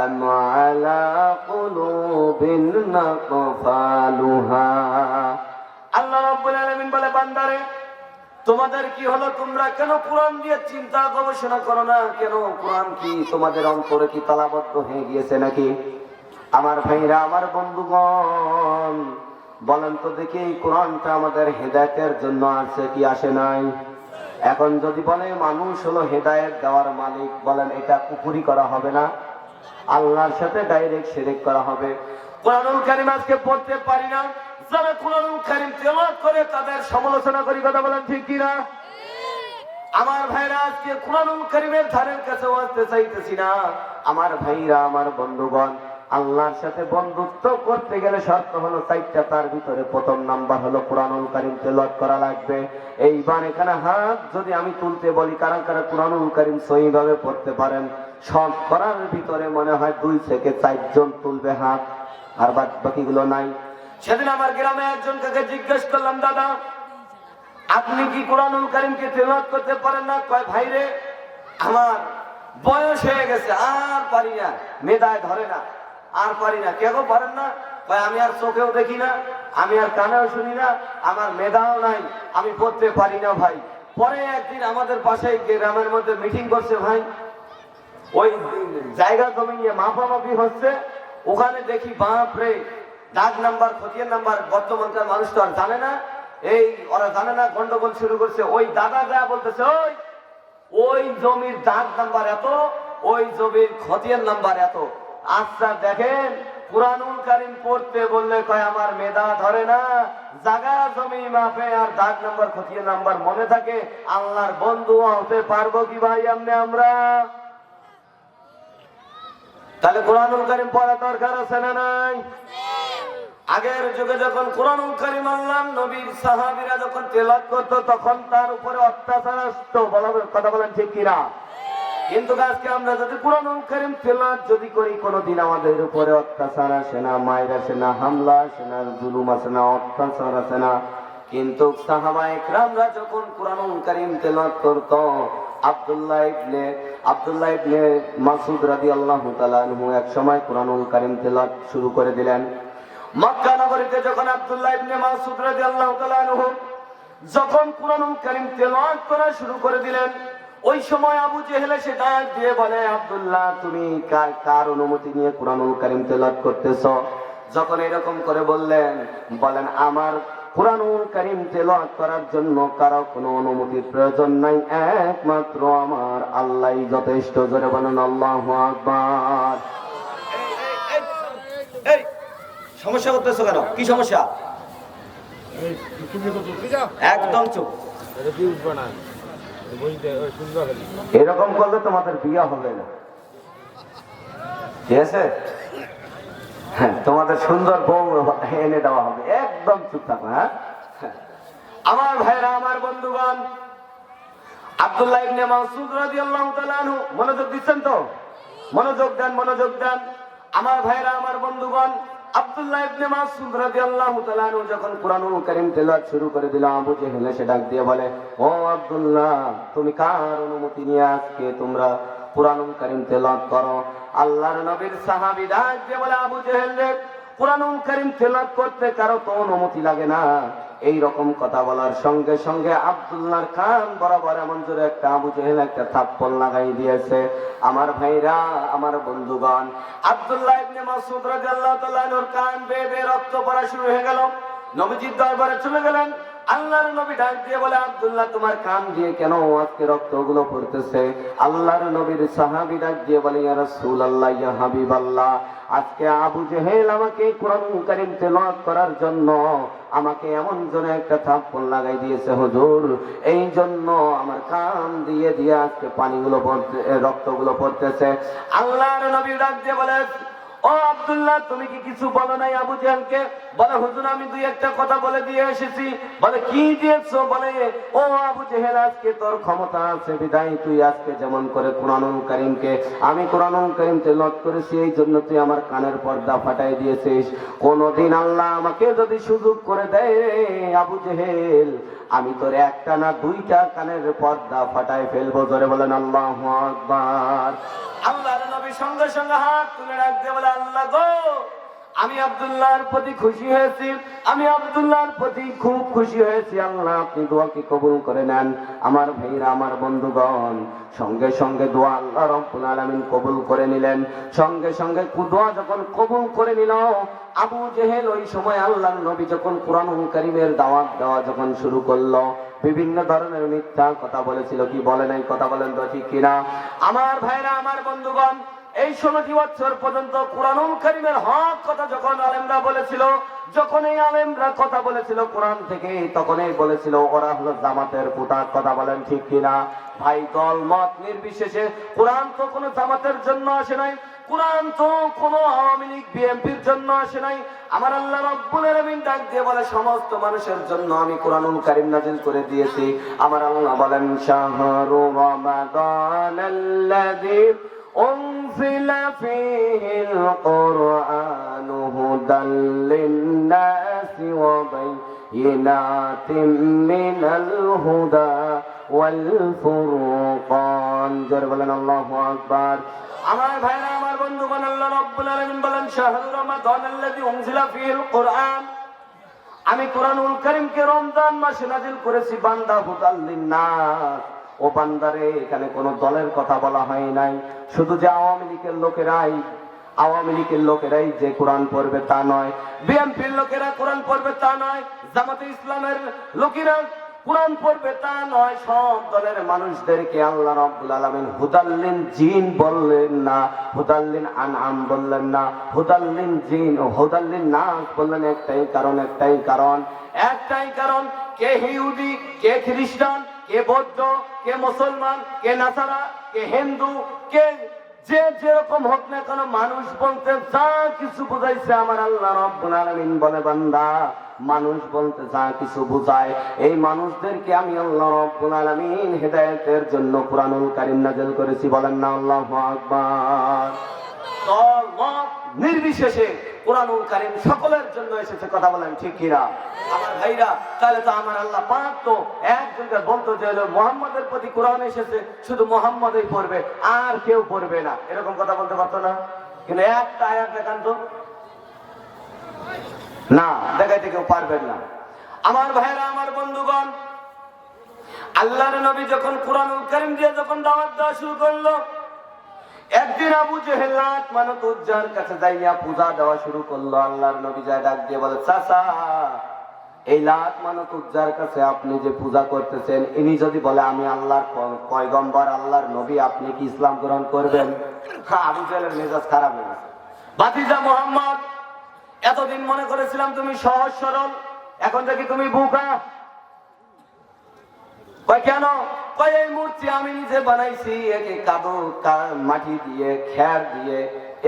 আম আলা কুলুবিন আকফালুহা। আল্লাহ রাব্বুল আলামিন বলে, বান্দারে তোমাদের কি হলো, তোমরা কেন কোরআন দিয়ে চিন্তা গবেষণা করো না? কেন কোরআন কি তোমাদের অন্তরে কি তালাবদ্ধ হয়ে গিয়েছে নাকি? আমার ভাইরা, আমার বন্ধুগণ, বলেন তো দেখি, কোরআনটা আমাদের হেদায়েতের জন্য আছে কি আসে নাই? এখন যদি বলে মানুষ হলো হেদায়েত দেওয়ার মালিক, বলেন এটা কুফরি করা হবে না? আল্লাহর সাথে ডাইরেক্ট শিরক করা হবে। কুরআনুল কারীম আজকে পড়তে পারি না, যারা কুরআনুল কারীম তেলাওয়াত করে তাদের সমালোচনা করি। কথা বলেন ঠিক কি না? আমার ভাইরা, আজকে কুরআনুল কারীমের ধারের কাছে আসতে চাইতেছি না। আমার ভাইরা, আমার বন্ধুগণ, আল্লাহর সাথে বন্ধুত্ব করতে গেলে শর্ত হলো 4টা। তার ভিতরে 1 নাম্বার হলো কুরআনুল কারীম তেলাওয়াত করা লাগবে। এইবার এখানে হাত যদি আমি তুলতে বলি, কারা কারা কুরআনুল কারীম সহিভাবে পড়তে পারেন? সব করার ভিতরে মনে হয় 2 থেকে 4 জন তুলবে হাত, আর বাকিগুলো নাই। সেদিন আমার গ্রামে একজন কাকে জিজ্ঞেস করলাম, দাদা আপনি কি কুরআনুল কারীমকে তেলাওয়াত করতে পারেন না? কয় ভাইরে, আমার বয়স হয়ে গেছে, আর পারি না, মেধায় ধরে না, আর পারি না। কে গো পারেন না? কয় আমি আর চোখেও দেখি না, আমি আর কানেও শুনি না, আমার মেধাও নাই, আমি পড়তে পারি না ভাই। পরে একদিন আমাদের পাশে গ্রামের মধ্যে মিটিং করছে ভাই, ওই জায়গা জমি নিয়ে মাপামাপি হচ্ছে। ওখানে দেখি বাপরে, দাগ নাম্বার, খতিয়ান নাম্বার, বর্তমানকার মানুষ তো আর জানে না, এই ওরা জানে না, গন্ডগোল শুরু করছে। ওই দাদা যা বলতেছে, ওই জমির দাগ নাম্বার এত, ওই জমির খতিয়ান নাম্বার এত। আচ্ছা দেখেন, কুরআনুল কারীম পড়তে বললে কয় আমার মেধা ধরে না, জায়গা জমি মাপে আর দাগ নাম্বার খতিয়ান নাম্বার মনে থাকে, আল্লাহর বন্ধু হতে পারবো কি ভাই আমরা? তাহলে কুরআনুল কারীম পড়া দরকার আছে না নাই? আগের যুগে যখন কুরআনুল কারীম আল্লাহর নবীর সাহাবীরা যখন তেলাওয়াত করত, তখন তার উপরে অত্যাচার আসতো। কথা বলেন ঠিক কিনা? কিন্তু আজকে আমরা যদি কুরআনুল কারীম তেলাওয়াত যদি করি, কোনদিন আমাদের উপরে অত্যাচার আসে না, মায়ের আসে না, হামলা আসে না, জুলুম আসে না, অত্যাচার আসে না। কিন্তু সাহাবায়ে কেরামরা যখন কুরআনুল কারীম তেলাওয়াত করত, আব্দুল্লাহ ইবনে মাসউদ রাদিয়াল্লাহু তাআলা আনহু এক সময় কুরআনুল কারীম তেলাওয়াত শুরু করে দিলেন। মক্কা নগরীতে যখন আব্দুল্লাহ ইবনে মাসউদ রাদিয়াল্লাহু তাআলা আনহু যখন কুরআনুল কারীম তেলাওয়াত করা শুরু করে দিলেন, ওই সময় আবু জেহেল এসে ডাক দিয়ে বলে, আব্দুল্লাহ তুমি কার অনুমতি নিয়ে কুরআনুল কারীম তেলাওয়াত করতেছো? যখন এরকম করে বলেন আমার কুরআনুল কারীম তেলাওয়াত করার জন্য কারো কোনো অনুমতির প্রয়োজন নাই, একমাত্র আমার আল্লাহই যথেষ্ট। জোরে বলেন আল্লাহু আকবার। এই সমস্যা করতেছো কেন? কি সমস্যা? একদম চুপ। এরকম করলে তোমাদের বিয়ে হবে না, ঠিক আছে? হ্যাঁ, তোমাদের সুন্দর বউ এনে দেওয়া হবে। একদম চুপ থাকো। হ্যাঁ, আমার ভাইরা, আমার বন্ধুগণ, আব্দুল্লাহ ইবনে মাসউদ রাদিয়াল্লাহু তাআলা আনহু, মনোযোগ দিচ্ছেন তো? মনোযোগ দেন, মনোযোগ দেন। আমার ভাইরা, আমার বন্ধুগণ, আব্দুল্লাহ ইবনে মাসউদ রাদিয়াল্লাহু তাআলা আনহু যখন কুরআনুল কারীম তেলাওয়াত শুরু করে দিল, আবু জেহেল এসে ডাক দিয়ে বলে, ও আব্দুল্লাহ, তুমি কার অনুমতি নিয়ে আজকে তোমরা কুরআনুল কারীম তেলাওয়াত করো? আল্লাহর নবীর সাহাবী ডাক দিয়ে বলে, আবু জেহেল রে, কুরআনুল কারীম তেলাওয়াত করতে কারো তো অনুমতি লাগে না। এই রকম কথা বলার সঙ্গে সঙ্গে আব্দুল্লাহর কান বরাবর এমন জোরে একটা আবু জেহেল একটা থাপ্পড় লাগাই দিয়েছে। আমার ভাইরা, আমার বন্ধুগণ, আব্দুল্লাহ ইবনে মাসউদ রাদিয়াল্লাহু তাআলা আনহুর কান বেয়ে বেয়ে রক্ত পড়া শুরু হয়ে গেল। নবীজির দরবারে চলে গেলেন। আল্লাহর নবী ডাক দিয়ে বলে, আব্দুল্লাহ, তোমার কান দিয়ে কেন আজকে রক্তগুলো পড়তেছে? আল্লাহর নবীর সাহাবী ডাক দিয়ে বলে, ইয়া রাসূলুল্লাহ, ইয়া হাবিবাল্লাহ, আজকে আবু জেহেল আমাকে কুরআনুল কারীম তেলাওয়াত করার জন্য আমাকে এমন জোরে একটা থাপ্পড় লাগাই দিয়েছে হুজুর, এই জন্য আমার কান দিয়ে দিয়ে আজকে পানিগুলো পড়তে, রক্তগুলো পড়তেছে। আল্লাহর নবী ডাক দিয়ে বলে, ও আব্দুল্লাহ, তুমি কি কিছু বলো নাই আবু জেহেলকে? বলে, হুজুর, আমি দুই একটা কথা বলে দিয়ে এসেছি। বলে, কি দিয়েছো? বলে, ও আবু জেহেল, আজকে তোর ক্ষমতা আছে বিদায় তুই আজকে যেমন করে কুরআনুল কারীমকে, আমি কুরআনুল কারীম তেলাওয়াত করেছি, এই জন্য তুই আমার কানের পর্দা ফাটাই দিয়েছিস। কোনদিন আল্লাহ আমাকে যদি সুযোগ করে দেয় আবু জেহেল, আমি তোর একটা না দুইটা কানের পর্দা ফাটাই ফেলবো। জোরে বলেন আল্লাহু আকবার। আল্লাহর নবী সঙ্গে সঙ্গে হাত তুলে রাখতে বলে, আল্লাহ গো, আমি আব্দুল্লাহর প্রতি খুশি হয়েছি, আমি আব্দুল্লাহর প্রতি খুব খুশি হয়েছি। আল্লাহ, আপনি দোয়াকে কবুল করে নেন। আমার ভাইরা, আমার বন্ধুগণ, সঙ্গে সঙ্গে দোয়া আল্লাহ রাব্বুল আলামিন কবুল করে নিলেন। সঙ্গে সঙ্গে দোয়া যখন কবুল করে নিল, আবু জেহেল ওই সময় আল্লাহর নবী যখন কুরআনুল কারীমের দাওয়াত দেওয়া যখন শুরু করলো, বিভিন্ন ধরনের মিথ্যা কথা বলেছিল। কি বলে নাই? কথা বলেন তো, ঠিক কিনা? আমার ভাইরা, আমার বন্ধুগণ, এই 16টি বছর পর্যন্ত কুরআনুল কারীমের হক কথা যখন আলেমরা বলেছিল, যখন এই আলেমরা কথা বলেছিল কোরআন থেকে, তখনই বলেছিল ওরা হলো জামাতের পুতা। কথা বলেন ঠিক কিনা? ভাই, দল মত নির্বিশেষে কোরআন তো কোনো জামাতের জন্য আসে নাই, কোরআন তো কোনো আওয়ামী লীগ বিএনপির জন্য আসে নাই। আমার আল্লাহ রাব্বুল আলামিন ডাক দিয়ে বলে, সমস্ত মানুষের জন্য আমি কুরআনুল কারীম নাযিল করে দিয়েছি। আমার আল্লাহ বলেন, শাহরু রমাদানাল্লাযী উনজিলা ফীহিল কুরআনু হুদাল লিন-নাসি ওয়া বায়িনাতিন মিনাল হুদা ওয়াল ফুরকান। জোরে বলেন আল্লাহু আকবার। আমার ভাইরা, আমার বন্ধুগণ, আল্লাহ রাব্বুল আলামিন বলেন, শাহরু রমাদানাল্লাযী উনজিলা ফীহিল কুরআন, আমি কুরআনুল কারীমকে রমজান মাসে নাযিল করেছি বান্দা হুদাল লিন-নাস। ও বান্দারে, এখানে কোনো দলের কথা বলা হয় নাই, শুধু যে আওয়ামী লীগের লোকেরাই যে কোরআন পড়বে তা নয়, বিএনপির লোকেরা কোরআন পড়বে তা নয়, জামাতে ইসলামের লোকেরা কোরআন পড়বে তা নয়, সব দলের মানুষদেরকে আল্লাহ রাব্বুল আলামিন হুদাল্লিন জিন বললেন না, হুদাল্লিন আনআম বললেন না, হুদাল্লিন জিন ও হুদাল্লিন নাস বললেন। একটাই কারণ, কে ইহুদি, কে খ্রিস্টান, কে বৌদ্ধ, কে মুসলমান, কে নাসারা, কে হিন্দু, কে যে যেরকম হোক না কেন, মানুষ বলতে যা কিছু বুঝাইছে আমার আল্লাহ রাব্বুল আলামিন বলে, বান্দা, মানুষ বলতে যা কিছু বুঝায়, এই মানুষদেরকে আমি আল্লাহ রাব্বুল আলামিন হেদায়েতের জন্য কুরআনুল কারীম নাযিল করেছি। বলেন না আল্লাহু আকবার। দল মত নির্বিশেষে কুরআনুল কারীম সকলের জন্য এসেছে। কথা বলেন ঠিক কিনা? আমার ভাইরা, তাহলে তো আমার আল্লাহ পাক তো একজনকে বলতো যে মুহাম্মদের প্রতি কোরআন এসেছে, শুধু মুহাম্মদই পড়বে, আর কেউ পড়বে না, এরকম কথা বলতে পারতো না? কিন্তু একটা আয়াত দেখান তো, না দেখাইতে কেউ পারবেন না। আমার ভাইরা, আমার বন্ধুগণ, আল্লাহর নবী যখন কুরআনুল কারীম দিয়ে যখন দাওয়াত দেওয়া শুরু করলো, একদিন আবু জেহেল লাত মানত উজ্জার কাছে যাইয়া পূজা দেওয়া শুরু করলো। আল্লাহর নবী যায় ডাক দিয়ে বলে, চাচা, এই লাত মানত উজ্জার কাছে আপনি যে পূজা করতেছেন, ইনি যদি বলে আমি আল্লাহর পয়গম্বর, আল্লাহর নবী, আপনি কি ইসলাম গ্রহণ করবেন? আবু জেহেলের মেজাজ খারাপ হয়ে গেছে। ভাতিজা মুহাম্মদ, এতদিন মনে করেছিলাম তুমি সহজ সরল, এখন দেখি তুমি বোকা। কয় কেন? কয় এই মূর্তি আমি নিজে বানাইছি, একে কাদো মাটি দিয়ে খের দিয়ে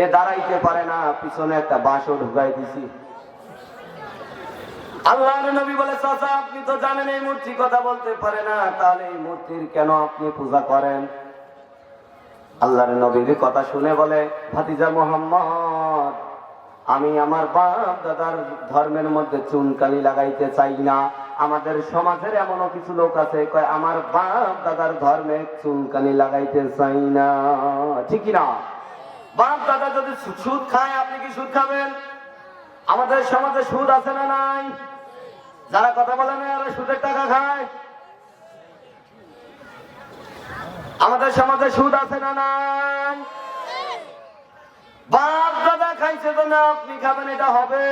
এ দাঁড়াইতে পারে না, পিছনে একটা বাঁশও ঢুকাই দিছি। আল্লাহর নবী বলে, চাচা আপনি তো জানেন এই মূর্তি কথা বলতে পারে না, তাহলে এই মূর্তির কেন আপনি পূজা করেন? আল্লাহর নবীর কথা শুনে বলে, ভাতিজা মুহাম্মদ, আমি আমার বাপ দাদার ধর্মের মধ্যে চুনকালি লাগাইতে চাই না। আমাদের সমাজের এমনও কিছু লোক আছে কয় আমার বাপ দাদার ধর্মে চুনকালি লাগাইতে চাই না, ঠিক না? বাপ দাদা যদি সুদ খায়, আপনি কি সুদ খাবেন? আমাদের সমাজে সুদ আছে না নাই? যারা কথা বলে না আর সুদের টাকা খায়, আমাদের সমাজে সুদ আছে না নাই? বাপ দাদা খাইছে তো না আপনি খাবেন, এটা হবে?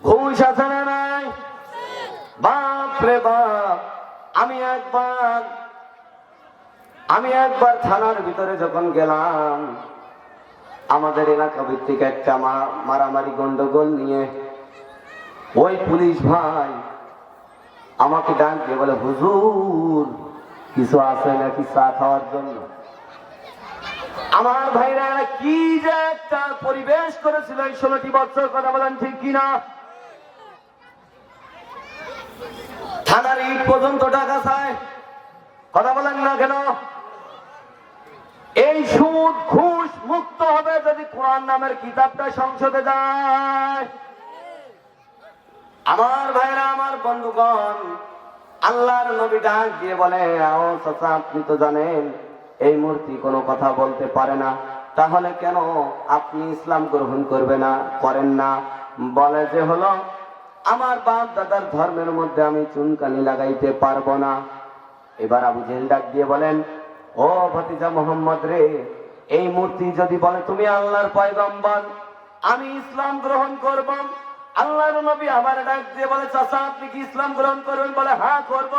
ঘুষ আছে না নাই? বাপ রে বাপ, আমি একবার থানার ভিতরে যখন গেলাম, আমাদের এলাকা ভিত্তিক একটা মারামারি গন্ডগোল নিয়ে ওই পুলিশ ভাই আমাকে ডাক দিয়ে বলে, হুজুর কিছু আছে নাকি চা খাওয়ার জন্য? আমার ভাইরা কি যে একটা পরিবেশ করেছিল এই 16টি বছর, কথা বলেন ঠিক কিনা? থানার ইট পর্যন্ত টাকা চায়, কথা বলেন না কেন? এই সুদ ঘুষ মুক্ত হবে যদি কোরআন নামের কিতাবটা সংসদে যায়। আমার ভাইরা, আমার বন্ধুগণ, আল্লাহর নবী ডাক দিয়ে বলে, আও চাচা আপনি তো জানেন এই মূর্তি কোনো কথা বলতে পারে না, তাহলে কেন আপনি ইসলাম গ্রহণ করেন না? বলে যে হলো আমার বাপ দাদার ধর্মের মধ্যে আমি চুনকালি লাগাইতে পারবো না। এবার আবু জেহেল ডাক দিয়ে বলেন, ও ভাতিজা মুহাম্মদ রে, এই মূর্তি যদি বলে তুমি আল্লাহর পয়গম্বর, আমি ইসলাম গ্রহণ করব। আল্লাহর নবী আমার ডাক দিয়ে বলে, চাচা আপনি কি ইসলাম গ্রহণ করবেন? বলে হ্যাঁ করব।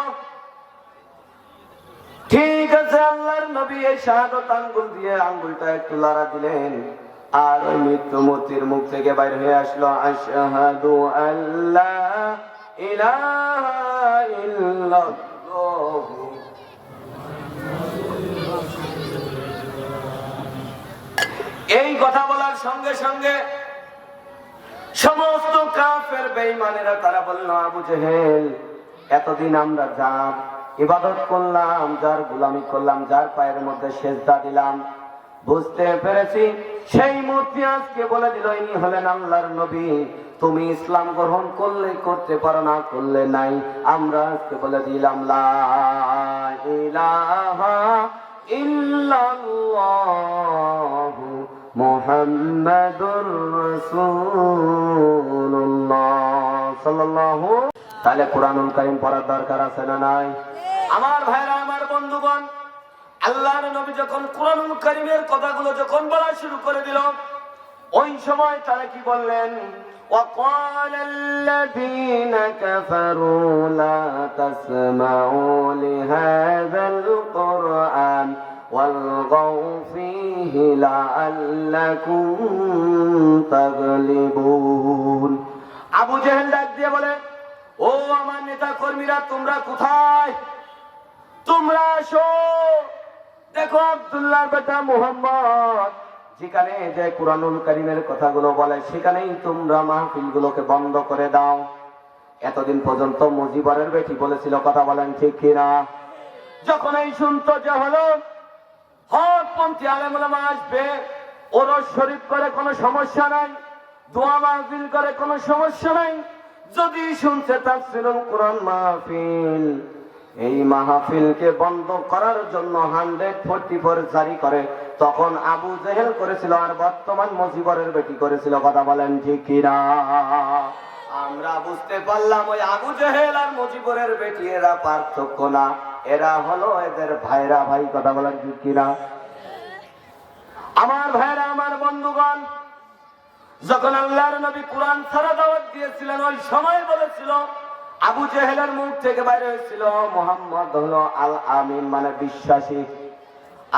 ঠিক আছে, আল্লাহর নবী এই শাহাদাত আঙ্গুল দিয়ে আঙ্গুলটা একটু লড়া দিলেন, আর ওই মৃত্যু মূর্তির মুখ থেকে বাইর হয়ে আসলো, আশহাদু আল্লা ইলাহা ইল্লাল্লাহ। এই কথা বলার সঙ্গে সঙ্গে সমস্ত কাফের বেঈমানেরা তারা বলল, আবু জেহেল এতদিন আমরা যার ইবাদত করলাম, যার গোলামি করলাম, যার পায়ের মধ্যে সেজদা দিলাম, বুঝতে পেরেছি সেই মূর্তি আজকে বলে দিল ইনি হলেন আল্লাহর নবী। তুমি ইসলাম গ্রহণ করলে করতে পারো, না করলে নাই। আমরা আজকে বলে দিলাম লা ইলাহা ইল্লাল্লাহু মুহাম্মাদুর রাসূলুল্লাহ সাল্লাল্লাহু। তাহলে কুরআনুল কারীম পড়ার দরকার আছে না নাই? আমার ভাইরা, আমার বন্ধুগণ, আল্লাহর নবী যখন কুরআনুল কারীমের কথাগুলো যখন বলা শুরু করে দিল, ওই সময় তারা কি বললেন? وقال الذين كفروا لا تسمعوا لهذا القرآن والغوا فيه لعلكم تغلبون। আবু জেহেল ডাক দিয়ে বলে, ও আমার নেতা কর্মীরা, তোমরা কোথায়? তোমরা আসো, দেখো আব্দুল্লাহর বেটা মুহাম্মদ যেখানে যে কুরআনুল কারীমের কথাগুলো বলে সেখানেই তোমরা মাহফিলগুলোকে বন্ধ করে দাও। এতদিন পর্যন্ত মুজিবরের বেটি বলেছিল, কথা বলেন ঠিক কিনা? যখন এই শুনতো যে হলো হকপন্থী আলেম ওলামা আসবে, ওরস শরীফ করে কোনো সমস্যা নাই, দোয়া মাহফিল করে কোনো সমস্যা নাই, যদি শুনছে তাফসীরুল কোরআন মাহফিল, এই মাহফিলকে বন্ধ করার জন্য 144 জারি করে, তখন আবু জেহেল করেছিল আর বর্তমান মুজিবরের বেটি করেছিল, কথা বলেন ঠিক কিনা? আমরা বুঝতে পারলাম ওই আবু জেহেল আর মুজিবরের বেটি এরা পার্থক্য না, এরা হলো এদের ভাইরা ভাই, কথা বলেন ঠিক কিনা? আমার ভাইরা, আমার বন্ধুগণ, যখন আল্লাহর নবী কুরআন ছাড়া দাওয়াত দিয়েছিলেন, ওই সময় বলেছিল, আবু জেহেলের মুখ থেকে বাইরে হয়েছিল মুহাম্মদ হলো আল আমিন, মানে বিশ্বাসী।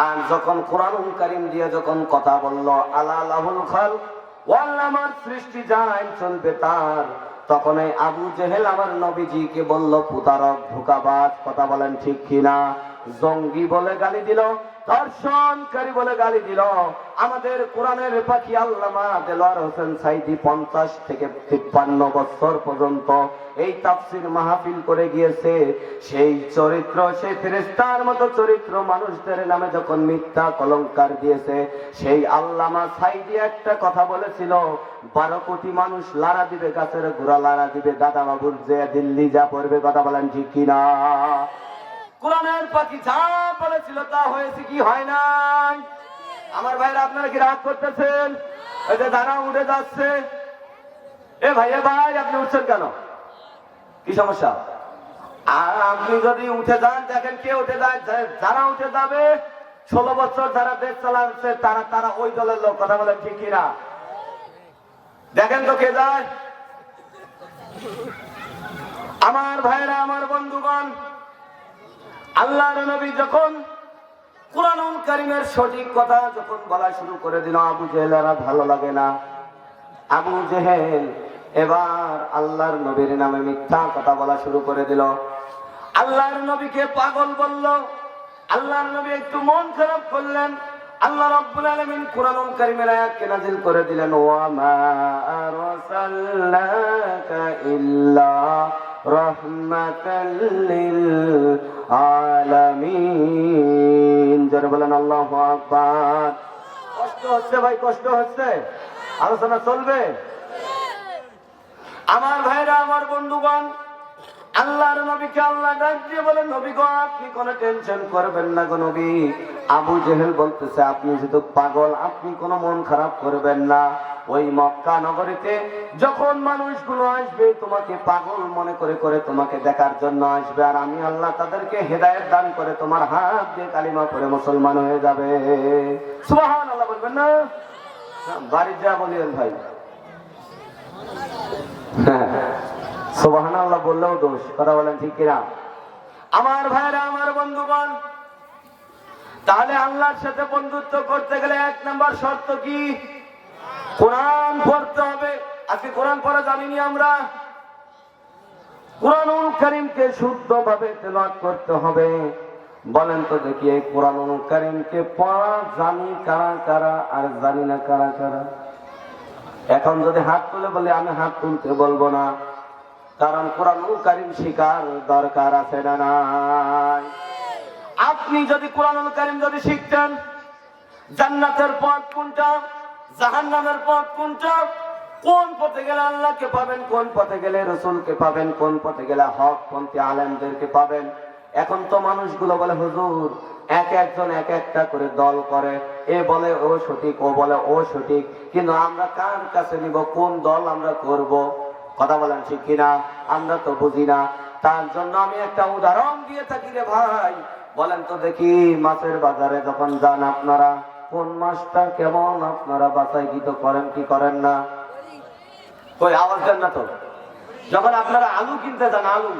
আর যখন কুরআনুল কারীম দিয়ে যখন কথা বলল, আলা লাহুল খালক ও আল্লাহ আমার সৃষ্টি যা আইন চলবে তার। তখন এই আবু জেহেল আমার নবীজিকে বলল প্রতারক, ধোঁকাবাজ, কথা বলেন ঠিক কিনা, জঙ্গি বলে গালি দিল, ধর্ষণকারী বলে গালি দিল। আমাদের কোরআনের পাখি আল্লামা দেলোয়ার হোসেন সাইদি 50 থেকে 53 বছর পর্যন্ত এই তাফসীর মাহফিল করে গিয়েছে। সেই চরিত্র, সেই ফেরেশতার মতো চরিত্র মানুষদের নামে যখন মিথ্যা কলঙ্কার দিয়েছে, সেই আল্লামা সাইদি একটা কথা বলেছিল, 12 কোটি মানুষ লাড়া দিবে, গাছের গোড়া লাড়া দিবে, দাদা বাবুর যে দিল্লি যা পড়বে, কথা বলেন ঠিক কিনা। কোরআনের পাখি যা বলেছিল তা হয়েছে কি হয় নাই? আমার ভাইরা আপনারা কি রাগ করতেছেন? ওই যে দানা উঠে যাচ্ছে, এ ভাইয়া ভাই আপনি উঠছেন কেন, কি সমস্যা? আর আপনি যদি উঠে যান, দেখেন কে উঠে যায়, যারা উঠে যাবে 16 বছর যারা দেশ চালাচ্ছে তারা তারা ওই দলের লোক, কথা বলেন ঠিক কিনা। দেখেন তো কে যায়। আমার ভাইরা, আমার বন্ধুগণ, আল্লাহর নবী যখন কুরআনুল কারীমের সঠিক কথা যখন বলা শুরু করে দিল, আবু জেহেলেরা ভালো লাগে না। আবু জেহেল এবার আল্লাহর নবীর নামে মিথ্যা কথা বলা শুরু করে দিল, আল্লাহর নবীকে পাগল বলল। আল্লাহর নবী একটু মন খারাপ করলেন। আল্লাহ রাব্বুল আলামিন কুরআনুল কারীমের আয়াতকে নাযিল করে দিলেন, ওয়া মা আরসালনাকা ইল্লা রাহমাতাল লিল আলামিন। যারা বলেন আল্লাহু আকবার। কষ্ট হচ্ছে ভাই, কষ্ট হচ্ছে, আলোচনা চলবে। আমার ভাইরা, আমার বন্ধুগণ, আল্লাহর নবীকে আল্লাহ ডাক দিয়ে বলেন, নবী গো আপনি কোনো টেনশন করবেন না গো নবী। আবু জেহেল বলতেছে আপনি যেহেতু পাগল, আপনি কোনো মন খারাপ করবেন না। ওই মক্কা নগরীতে যখন মানুষগুলো আসবে তোমাকে পাগল মনে করে করে তোমাকে দেখার জন্য আসবে, আর আমি আল্লাহ তাদেরকে হেদায়েত দান করে তোমার হাত দিয়ে কালিমা পড়ে মুসলমান হয়ে যাবে। সুবহানাল্লাহ বলবেন না? বাড়ি যা বলিয়েন ভাই, সুবহানাল্লাহ বললেও দোষ, কথা বলেন ঠিক কিনা। আমার ভাইরা, আমার বন্ধুগণ, তাহলে আল্লাহর সাথে বন্ধুত্ব করতে গেলে 1 নম্বর শর্ত কি? কোরআন পড়তে হবে। আজকে কোরআন পড়া জানিনি আমরা। কুরআনুল কারীমকে শুদ্ধভাবে তেলাওয়াত করতে হবে। বলেন তো দেখি এই কুরআনুল কারীমকে পড়া জানি কারা কারা আর জানি না কারা কারা? এখন যদি হাত তুলে বলে, আমি হাত তুলতে বলবো না, কারণ কুরআনুল কারীম শিখার দরকার আছে না নাই? আপনি যদি কুরআনুল কারীম যদি শিখতেন, জান্নাতের পথ কোনটা, জাহান্নামের পথ কোনটা, কোন পথে গেলে আল্লাহকে পাবেন, কোন পথে গেলে রাসূলকে পাবেন, কোন পথে গেলে হকপন্থী আলেমদেরকে পাবেন। এখন তো মানুষগুলো বলে হুজুর এক একজন এক একটা করে দল করে, এ বলে ও সঠিক, ও বলে ও সঠিক, কিন্তু আমরা কার কাছে নিব, কোন দল আমরা করব? কথা বলেন ঠিক কিনা? আমরা তো বুঝি না। তার জন্য আমি একটা উদাহরণ দিয়ে থাকি রে ভাই। বলেন তো দেখি মাছের বাজারে যখন যান আপনারা, কোন মাছটা কেমন আপনারা বাছাই করেন কি করেন না? কই আওয়াজ দেন না তো। যখন আপনারা আলু কিনতে যান, আলু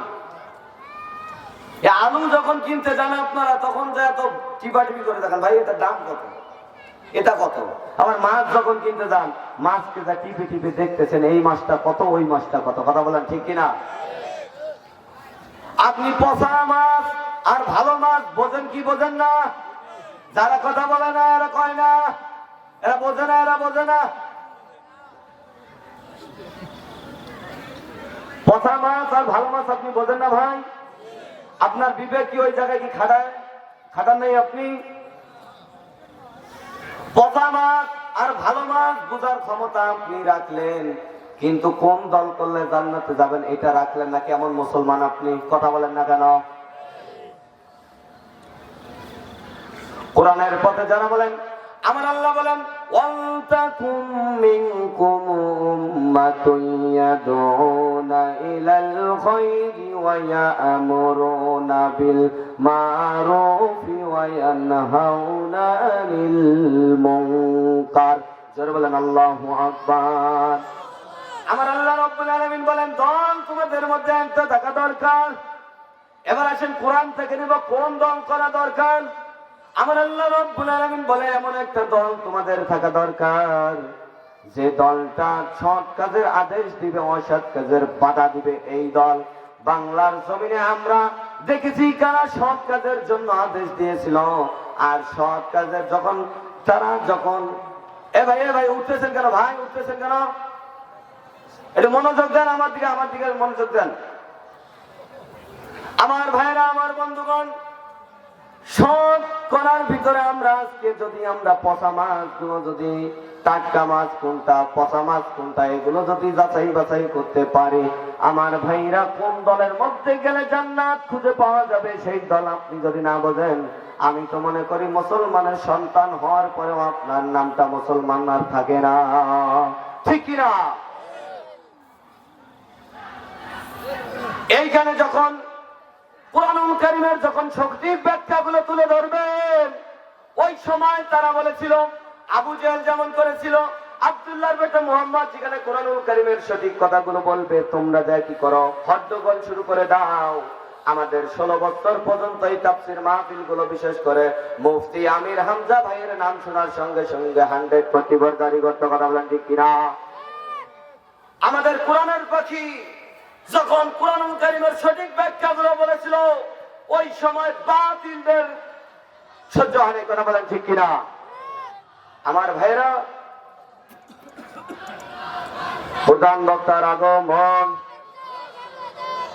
যখন কিনতে যান আপনারা, তখন যা তো টিপাটিপি করে দেখেন ভাই এটার দাম কত, এটা কত। আবার মাছ যখন কিনতে যান, মাছকে যা টিপে টিপে দেখতেছেন এই মাছটা কত, ওই মাছটা কত। কথা বলেন ঠিক কিনা? আপনি পচা মাছ আর ভালো মাছ বোঝেন কি বোঝেন না? যারা কথা বলে না এরা কয় না, এরা বোঝে না, এরা বোঝে না। পচা মাছ আর ভালো মাছ আপনি বোঝেন না ভাই? আপনার বিবেক কি ওই জায়গায় কি খাটান নেই? আপনি পচা মাছ আর ভালো মাছ বোঝার ক্ষমতা আপনি রাখলেন, কিন্তু কোন দল করলে জান্নাতে যাবেন এটা রাখলেন না। কেমন মুসলমান আপনি? কথা বলেন না কেন? কোরআনের পথে যারা বলেন, আমার আল্লাহ বলেন, ওয়ালতাকুম মিনকুম উম্মাতুন ইয়াদউনা ইলাল খায়রি ওয়া ইয়া'মুরুনা বিল মা'রুফি ওয়া ইয়ানহাউনা আনিল মুনকার। জোরে বলেন আল্লাহু আকবার। আমার আল্লাহ রাব্বুল আলামিন বলেন, দল তোমাদের মধ্যে একটা থাকা দরকার। এবার আসেন কোরআন থেকে নিব কোন দল করা দরকার। আমার আল্লাহ রাব্বুল আলামিন বলে, এমন একটা দল তোমাদের থাকা দরকার যে দলটা সৎ কাজের আদেশ দিবে, অসৎ কাজের বাধা দিবে, এই দল বাংলার জমিনে আমরা দেখেছি কারা সৎ কাজের জন্য আদেশ দিয়েছিল। আর সৎ কাজের যখন তারা যখন এ ভাই উঠতেছেন কেন ভাই, উঠতেছেন কেন? এটা মনোযোগ দেন আমার দিকে মনোযোগ দেন। আমার ভাইরা, আমার বন্ধুগণ, সৎ করার ভিতরে আমরা আজকে যদি আমরা পচা মাছগুলো, যদি টাটকা মাছ কোনটা, পচা মাছ কোনটা, এগুলো যদি যাচাই বাছাই করতে পারি, আমার ভাইরা কোন দলের মধ্যে গেলে জান্নাত খুঁজে পাওয়া যাবে সেই দল আপনি যদি না বোঝেন, আমি তো মনে করি মুসলমানের সন্তান হওয়ার পরেও আপনার নামটা মুসলমান আর থাকে না, ঠিক কিনা? এইখানে যখন কুরআনুল কারীমের যখন শক্তির ব্যাখ্যাগুলো তুলে ধরবেন, ওই সময় তারা বলেছিল, আবু জেহেল যেমন করেছিল, আব্দুল্লাহর বেটা মুহাম্মদ যেখানে কুরআনুল কারীমের সঠিক কথাগুলো বলবে, তোমরা যা কি করো, হট্টগোল শুরু করে দাও। আমাদের 16 বছর পর্যন্ত এই তাফসীর মাহফিলগুলো, বিশেষ করে মুফতি আমির হামজা ভাইয়ের নাম শোনার সঙ্গে সঙ্গে 100% জারি করতে, কথা বলেন ঠিক কিনা? আমাদের কোরআনের পাখি যখন কুরআনুল কারীমের সঠিক ব্যাখ্যাগুলো বলেছিল, ওই সময় বাতিলদের সহ্য হয়নি, কথা বলেন ঠিক কিনা? আমার ভাইরা, প্রধান বক্তার আগমন,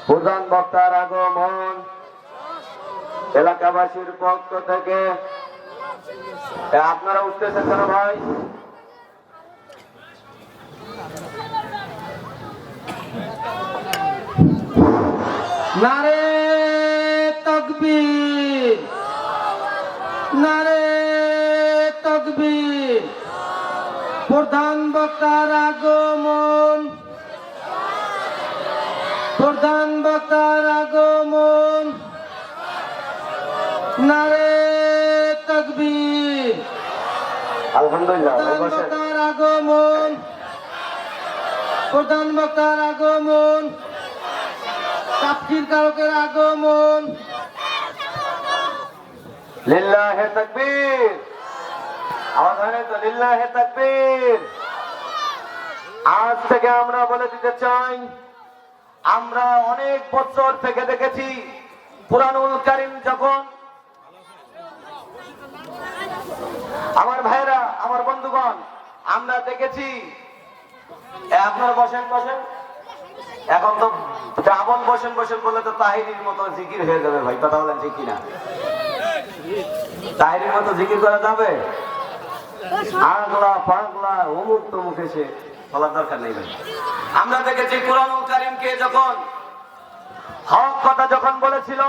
প্রধান বক্তার আগমন এলাকাবাসীর পক্ষ থেকে। আপনারা উঠতেছেন কেন ভাই? নারে তাকবীর, নারে তাকবীর। প্রধান বক্তার আগমন, প্রধান বক্তার আগমন, নারে তাকবীর। আলহামদুলিল্লাহ। প্রধান বক্তার আগমন, প্রধান বক্তার আগমন, তাফসীর কারকের আগমন। লিল্লাহে তাকবীর। আওয়াজ হয় তো? লিল্লাহে তাকবীর। আজ থেকে আমরা বলে দিতে চাই, আমরা অনেক বছর থেকে দেখেছি কুরআনুল কারীম যখন, আমার ভাইরা, আমার বন্ধুগণ, আমরা দেখেছি। আপনারা বসেন বসেন, এখন তো ডাবল বসেন বসেন বললে তো তাহিরির মতো জিকির হয়ে যাবে ভাই, কথা বলেন ঠিক কিনা? তাহিরির মতো জিকির করা যাবে? আগলা পাগলা অমুক তমুক এসে বলার দরকার নেই ভাই। আমরা দেখেছি কুরআনুল কারীমকে যখন হক কথা যখন বলেছিল,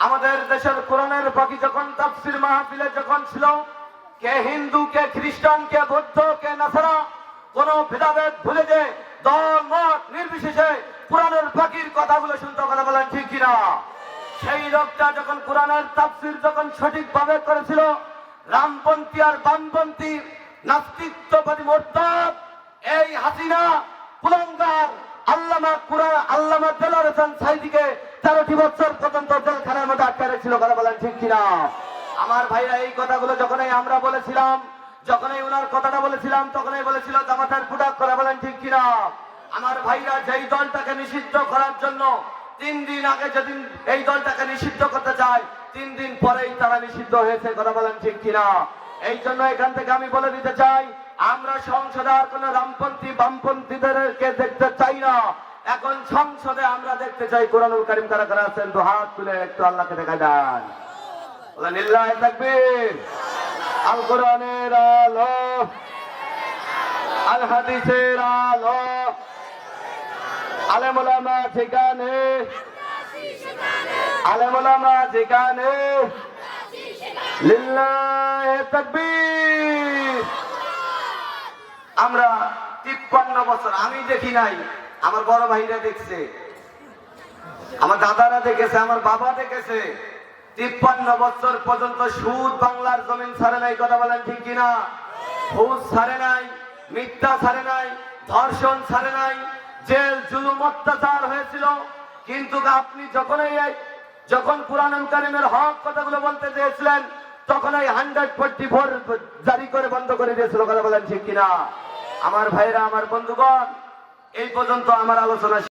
আমাদের দেশের কোরআনের পাখি যখন তাফসীর মাহফিলে যখন ছিল, কে হিন্দু, কে খ্রিস্টান, কে বৌদ্ধ, কে নাসারা, কোন ভেদাভেদ ভুলে যে দল মত নির্বিশেষে কোরআনের পাখির কথাগুলো শুনতে, কথা বলেন ঠিক কিনা? সেই লোকটা যখন কোরআনের তাফসীর যখন সঠিকভাবে করেছিল, রামপন্থী আর বামপন্থী নাস্তিকবাদী মোরতাদ এই হাসিনা কুলাঙ্গার আল্লামা দেলাওয়ার হোসেন সাঈদীকে 13টি বছর পর্যন্ত জেলখানার মধ্যে আটকে রেখেছিল, কথা বলেন ঠিক কিনা? আমার ভাইরা, এই কথাগুলো যখনই আমরা বলেছিলাম, যখনই ওনার কথাটা বলেছিলাম, তখনই বলেছিল জামাতের প্রোডাক্ট, কথা বলেন ঠিক কিনা? আমার ভাইরা, যেই দলটাকে নিষিদ্ধ করার জন্য 3 দিন আগে যেদিন এই দলটাকে নিষিদ্ধ করতে চায়, 3 দিন পরেই তারা নিষিদ্ধ হয়েছে, কথা বলেন ঠিক কিনা? এই জন্য এখান থেকে আমি বলে দিতে চাই, আমরা সংসদে আর কোন রামপন্থী বামপন্থীদেরকে দেখতে চাই না। এখন সংসদে আমরা দেখতে চাই কুরআনুল কারীম কারা কারা আছেন, তো হাত তুলে একটু আল্লাহকে দেখা দেন। বলেন লিল্লাহি তাকবীর। আল কোরআনের আলো, আল হাদিসের আলো, আলেম ওলামা যেখানে, আলেম ওলামা যেখানে, লিল্লাহি তাকবীর। আমরা 53 বছর, আমি দেখি নাই, আমার বড় ভাইরা দেখছে, আমার দাদারা দেখেছে, আমার বাবা দেখেছে, 53 বছর পর্যন্ত সুদ বাংলার জমিন ছাড়ে নাই, কথা বলেন ঠিক কিনা? ঘুষ ছাড়ে নাই, মিথ্যা ছাড়ে নাই, ধর্ষণ ছাড়ে নাই, জেল জুলুম অত্যাচার হয়েছিল। কিন্তু আপনি যখন কুরআনুল কারীমের হক কথাগুলো বলতে চেয়েছিলেন, তখন এই 144 জারি করে বন্ধ করে দিয়েছিল। কথা বলেন ঠিক কিনা? আমার ভাইরা, আমার বন্ধুগণ, এই পর্যন্ত আমার আলোচনা।